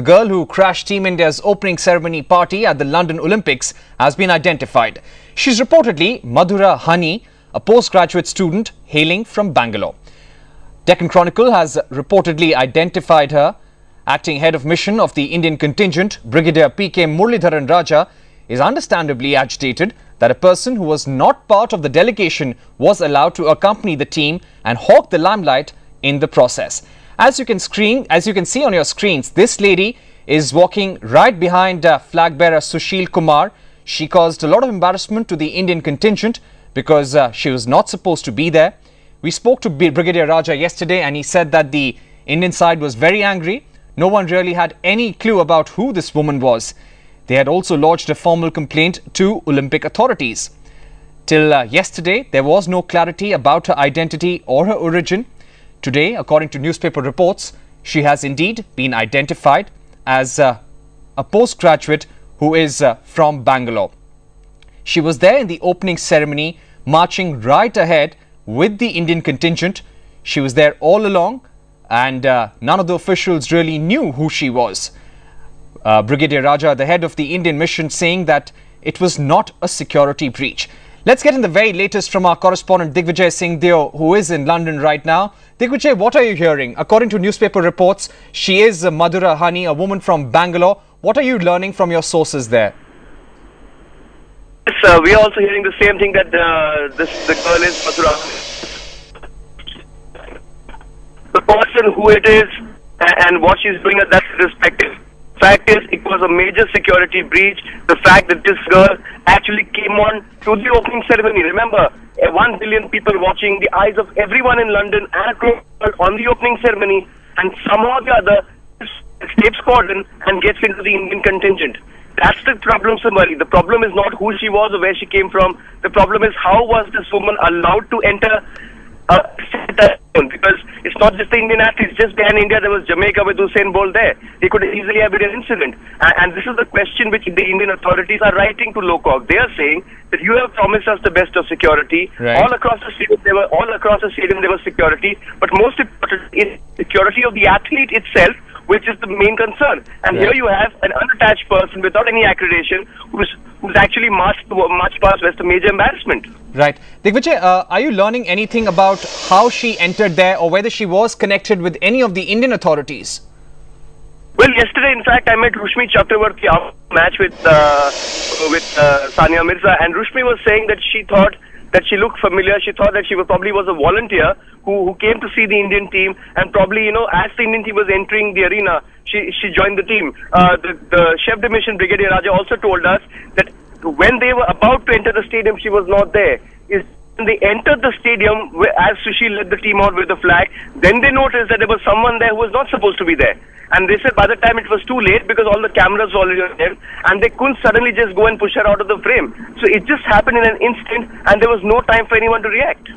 girl who crashed Team India's opening ceremony party at the London Olympics has been identified. She's reportedly Madhura Hani, a postgraduate student hailing from Bangalore. Deccan Chronicle has reportedly identified her. Acting head of mission of the Indian contingent, Brigadier P.K. Muralidharan Raja, is understandably agitated that a person who was not part of the delegation was allowed to accompany the team and hawk the limelight in the process. As you can see on your screens, this lady is walking right behind flag bearer Sushil Kumar. She caused a lot of embarrassment to the Indian contingent because she was not supposed to be there. We spoke to Brigadier Raja yesterday and he said that the Indian side was very angry. No one really had any clue about who this woman was. They had also lodged a formal complaint to Olympic authorities. Till yesterday, there was no clarity about her identity or her origin. Today, according to newspaper reports, she has indeed been identified as a postgraduate who is from Bangalore. She was there in the opening ceremony, marching right ahead with the Indian contingent. She was there all along and none of the officials really knew who she was. Brigadier Raja, the head of the Indian mission, saying that it was not a security breach. Let's get in the very latest from our correspondent Digvijay Singh Deo, who is in London right now. Digvijay, what are you hearing? According to newspaper reports, she is Madhura Hani, a woman from Bangalore. What are you learning from your sources there? Yes, we are also hearing the same thing, that the girl is Madhura. The person who it is and what she's doing, that's respective. Fact is, it was a major security breach. The fact that this girl actually came on to the opening ceremony. Remember, 1 billion people watching, the eyes of everyone in London and across the world on the opening ceremony, and somehow or the other escapes cordon and gets into the Indian contingent. That's the problem, Samari. The problem is not who she was or where she came from. The problem is how was this woman allowed to enter because it's not just the Indian athletes. Just behind India, there was Jamaica with Usain Bolt there. They could easily have been an incident. And this is the question which the Indian authorities are writing to Lokok. They are saying that you have promised us the best of security. Right. All across the stadium, there was security. But most important is security of the athlete itself, which is the main concern. And right. Here you have an unattached person without any accreditation who's actually marched past West, a major embarrassment. Right. Digvijay, are you learning anything about how she entered there or whether she was connected with any of the Indian authorities? Well, yesterday, in fact, I met Rushmi Chakravarti after the match with Sania Mirza, and Rushmi was saying that she thought that she looked familiar. She thought that she probably was a volunteer who came to see the Indian team, and probably, as the Indian team was entering the arena, she joined the team. The chef de mission, Brigadier Raja, also told us that when they were about to enter the stadium, she was not there. When they entered the stadium, as Sushil led the team out with the flag, then they noticed that there was someone there who was not supposed to be there. And they said by the time it was too late because all the cameras were already on them, and they couldn't suddenly just go and push her out of the frame. So it just happened in an instant, and there was no time for anyone to react.